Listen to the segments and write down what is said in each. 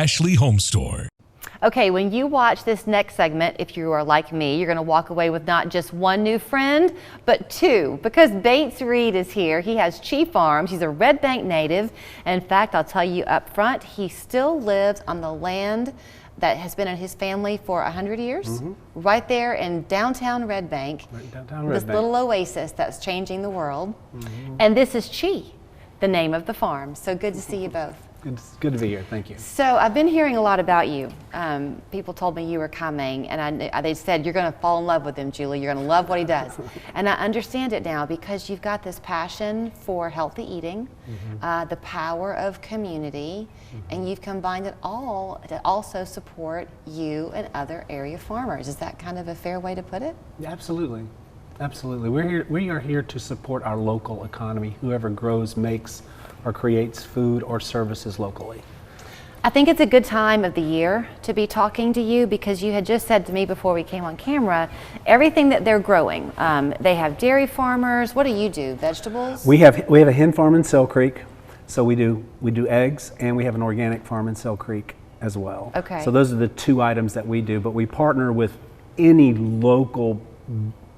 Ashley Home Store. Okay, when you watch this next segment, if you are like me, you're going to walk away with not just one new friend, but two, because Bates Reed is here. He has Chi Farms. He's a Red Bank native. And in fact, I'll tell you up front, he still lives on the land that has been in his family for 100 years, right there in downtown Red Bank, this little oasis that's changing the world. And this is Chi, the name of the farm. So good to see you both. Good to be here. Thank you. So I've been hearing a lot about you. People told me you were coming, and they said you're going to fall in love with him, Julie. You're going to love what he does. And I understand it now because you've got this passion for healthy eating, the power of community, and you've combined it all to also support you and other area farmers. Is that kind of a fair way to put it? Absolutely. Absolutely. We are here to support our local economy, whoever grows, makes, or creates food or services locally. I think it's a good time of the year to be talking to you because you had just said to me before we came on camera, everything that they're growing. They have dairy farmers. What do you do? Vegetables? We have a hen farm in Sell Creek, so we do eggs, and we have an organic farm in Sell Creek as well. Okay. So those are the two items that we do, but we partner with any local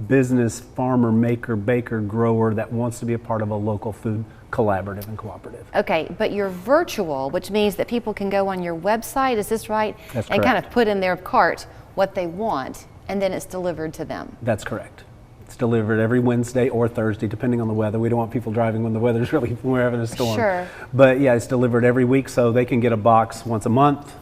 business, farmer, maker, baker, grower that wants to be a part of a local food collaborative and cooperative. Okay, but you're virtual, which means that people can go on your website, is this right? That's and correct. kind of put in their cart what they want, and then it's delivered to them. That's correct. It's delivered every Wednesday or Thursday, depending on the weather. We don't want people driving when the weather's really, we're having a storm. Sure. But yeah, it's delivered every week, so they can get a box once a month,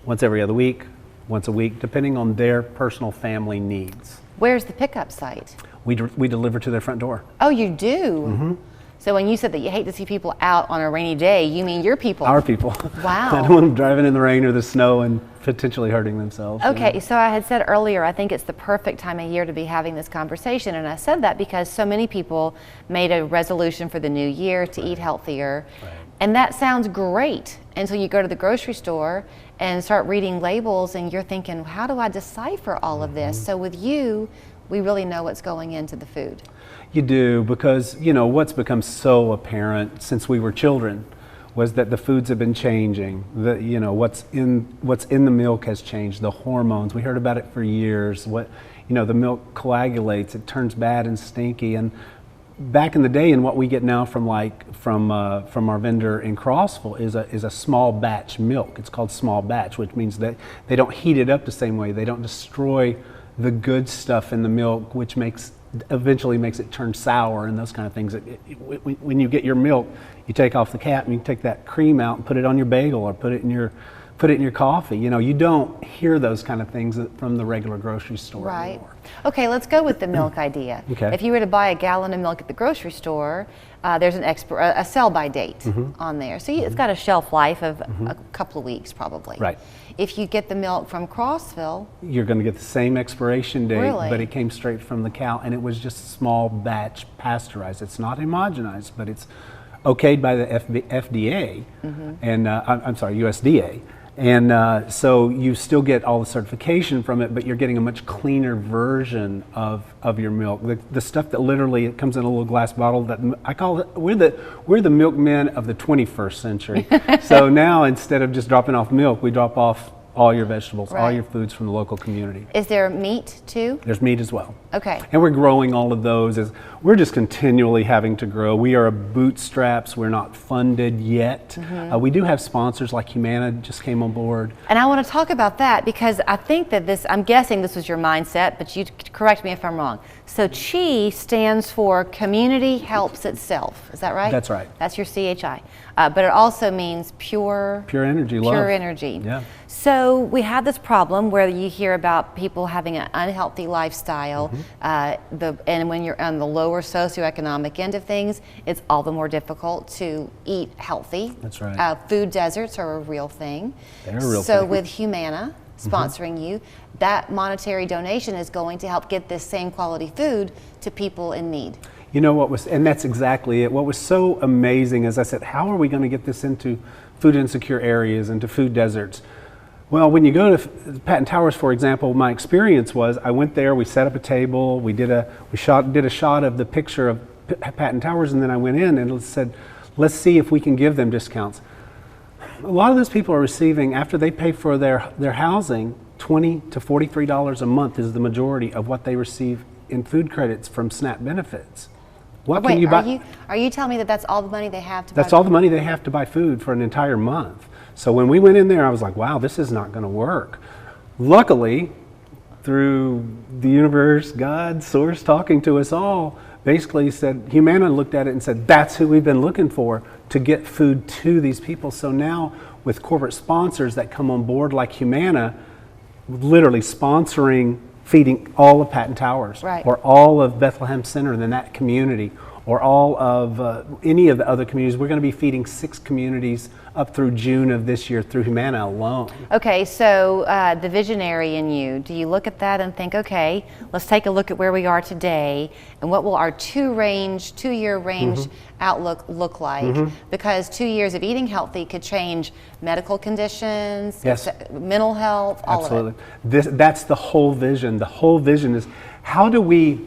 once every other week, once a week, depending on their personal family needs. Where's the pickup site? We deliver to their front door. Oh, you do? So when you said that you hate to see people out on a rainy day, you mean your people? Our people. Wow. I don't want them driving in the rain or the snow and potentially hurting themselves. Okay, so I had said earlier, I think it's the perfect time of year to be having this conversation, and I said that because so many people made a resolution for the new year to eat healthier, and that sounds great until you go to the grocery store and start reading labels and you're thinking, how do I decipher all of this? So with you, we really know what's going into the food. You do, because what's become so apparent since we were children was that the foods have been changing. What's in the milk has changed. The hormones, we heard about it for years. The milk coagulates, it turns bad and stinky. And back in the day, and what we get now from our vendor in Crossville is a small batch milk. It's called small batch, which means that they don't heat it up the same way. They don't destroy the good stuff in the milk, which eventually makes it turn sour and those kind of things. When you get your milk, you take off the cap and you take that cream out and put it on your bagel or put it in your coffee. You don't hear those kind of things from the regular grocery store anymore. Okay, let's go with the milk idea. Okay. If you were to buy a gallon of milk at the grocery store, there's a sell-by date on there. So it's got a shelf life of a couple of weeks probably. Right. If you get the milk from Crossville, you're going to get the same expiration date, Really? but it came straight from the cow, and it was just a small batch pasteurized. It's not homogenized, but it's okayed by the FDA, and I'm sorry, USDA. And so you still get all the certification from it, but you're getting a much cleaner version of your milk. The stuff that literally it comes in a little glass bottle that I call it, we're the milkmen of the 21st century. So now instead of just dropping off milk, we drop off all your vegetables, all your foods from the local community. is there meat too? There's meat as well. Okay. And we're growing all of those as we're just continually having to grow. We are bootstraps. We're not funded yet. We do have sponsors like Humana just came on board. And I want to talk about that because I think that I'm guessing this was your mindset, but you correct me if I'm wrong. So CHI stands for Community Helps Itself. Is that right? That's right. That's your CHI. But it also means pure energy, love. Pure energy. Yeah. So we have this problem where you hear about people having an unhealthy lifestyle, and when you're on the lower socioeconomic end of things, it's all the more difficult to eat healthy. That's right. Food deserts are a real thing. They're a real So thing. with Humana sponsoring you, that monetary donation is going to help get this same quality food to people in need. And that's exactly it. What was so amazing is I said, how are we going to get this into food insecure areas, into food deserts? Well, when you go to Patton Towers, for example, my experience was I went there, we set up a table, we did a shot of the picture of Patton Towers, and then I went in and said, let's see if we can give them discounts. A lot of those people are receiving, after they pay for their housing, $20 to $43 a month is the majority of what they receive in food credits from SNAP benefits. What Wait, can you buy? Are you telling me that that's all the money they have to buy? That's all the money they have to buy food for an entire month. So when we went in there, I was like, wow, this is not going to work. Luckily, through the universe, God, source talking to us all, basically said, Humana looked at it and said, that's who we've been looking for to get food to these people. So now with corporate sponsors that come on board like Humana, literally sponsoring feeding all of Patton Towers, right, or all of Bethlehem Center in that community, or all of any of the other communities. We're going to be feeding 6 communities up through June of this year through Humana alone. Okay, so the visionary in you, do you look at that and think, okay, let's take a look at where we are today and what will our 2-year range outlook look like? Because 2 years of eating healthy could change medical conditions, yes, mental health, all absolutely. of it. That's the whole vision. The whole vision is how do we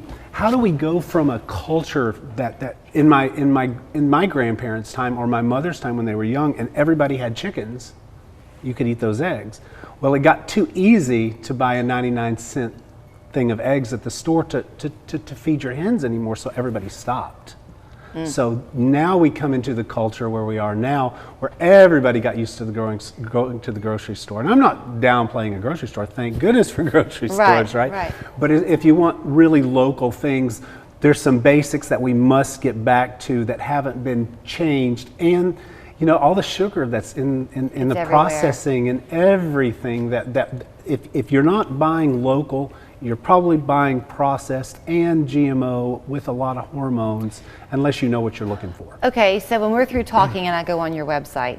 go from a culture that in my grandparents' time or my mother's time when they were young and everybody had chickens, you could eat those eggs. Well, it got too easy to buy a 99-cent thing of eggs at the store to feed your hens anymore, so everybody stopped. So now we come into the culture where we are now, where everybody got used to going to the grocery store. And I'm not downplaying a grocery store. Thank goodness for grocery stores, right? Right. But if you want really local things, there's some basics that we must get back to that haven't been changed. And you know, all the sugar that's in the everywhere. processing and everything that if you're not buying local, you're probably buying processed and GMO with a lot of hormones, unless you know what you're looking for. Okay, so when we're through talking and I go on your website,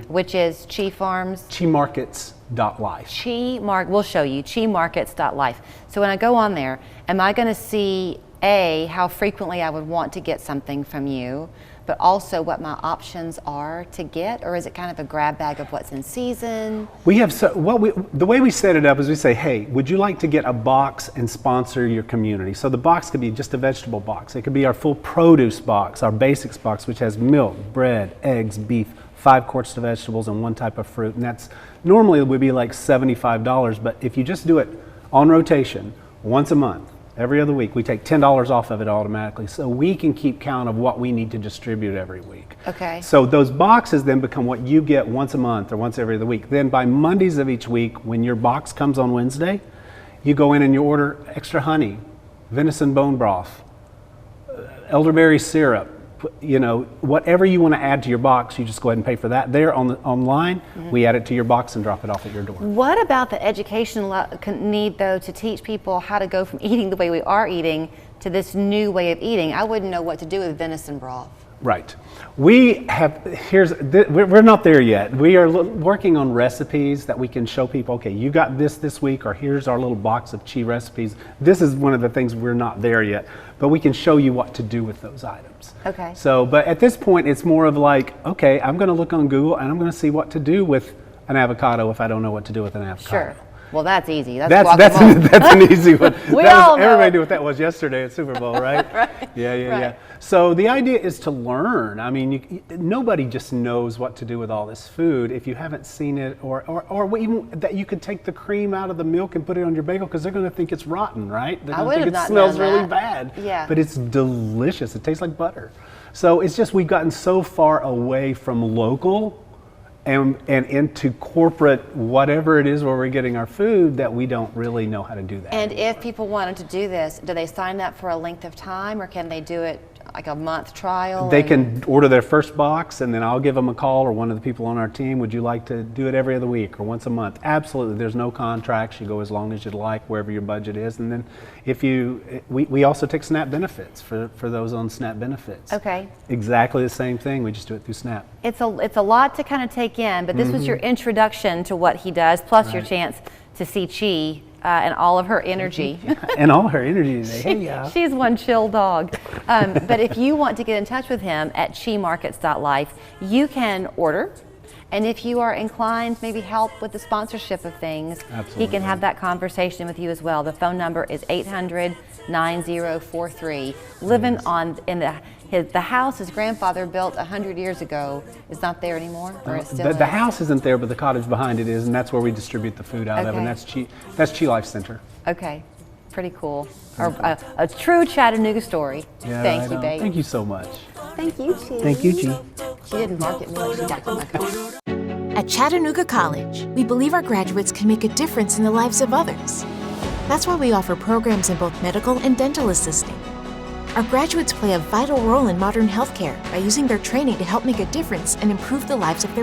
which is Chi Farms? ChiMarkets.life. We'll show you, ChiMarkets.life. So when I go on there, am I going to see, A, how frequently I would want to get something from you, but also what my options are to get, or is it kind of a grab bag of what's in season? We have the way we set it up is we say, hey, would you like to get a box and sponsor your community? So the box could be just a vegetable box. It could be our full produce box, our basics box, which has milk, bread, eggs, beef, 5 quarts of vegetables, and 1 type of fruit. And that's normally it would be like $75, but if you just do it on rotation once a month, every other week, we take $10 off of it automatically, so we can keep count of what we need to distribute every week. Okay. So those boxes then become what you get once a month or once every other week. Then by Mondays of each week, when your box comes on Wednesday, you go in and you order extra honey, venison bone broth, elderberry syrup, you know, whatever you want to add to your box, you just go ahead and pay for that there online. We add it to your box and drop it off at your door. What about the educational need, though, to teach people how to go from eating the way we are eating to this new way of eating? I wouldn't know what to do with venison broth. Right. We're not there yet. We are working on recipes that we can show people, okay, you got this week, or here's our little box of Chi recipes. This is one of the things we're not there yet, but we can show you what to do with those items. Okay. So, but at this point, it's more of like, okay, I'm going to look on Google and I'm going to see what to do with an avocado if I don't know what to do with an avocado. Sure. Well, that's easy. That's an easy one. Everybody know. knew what that was yesterday at Super Bowl, right? Right. Yeah. So the idea is to learn. I mean, nobody just knows what to do with all this food if you haven't seen it, or even that you could take the cream out of the milk and put it on your bagel, because they're going to think it's rotten, right? They're going to think it smells really bad. Yeah. But it's delicious. It tastes like butter. So it's just we've gotten so far away from local and into corporate, whatever it is where we're getting our food, that we don't really know how to do that. And if people wanted to do this, do they sign up for a length of time, or can they do it like a month trial? They can order their first box, and then I'll give them a call, or one of the people on our team, would you like to do it every other week or once a month? Absolutely. There's no contracts. You go as long as you'd like, wherever your budget is. And then we also take SNAP benefits for those on SNAP benefits. Okay. Exactly the same thing. We just do it through SNAP. It's a lot to kind of take in, but this was your introduction to what he does, plus your chance to see Chi and all of her energy. And all her energy today. Hey, yeah. She's one chill dog. But if you want to get in touch with him at ChiMarkets.life, you can order. And if you are inclined, maybe help with the sponsorship of things, Absolutely. he can have that conversation with you as well. The phone number is 800-9043. Living The house his grandfather built 100 years ago is not there anymore, or it still The is? house isn't there, but the cottage behind it is, and that's where we distribute the food out of, and Okay. that's Chi Life Center. Okay, pretty cool. A true Chattanooga story. Yeah, Thank right you, on. babe. Thank you so much. Thank you, Chi. Thank you, Chi. She didn't bark at me like she barked at my coat. At Chattanooga College, we believe our graduates can make a difference in the lives of others. That's why we offer programs in both medical and dental assisting. Our graduates play a vital role in modern healthcare by using their training to help make a difference and improve the lives of their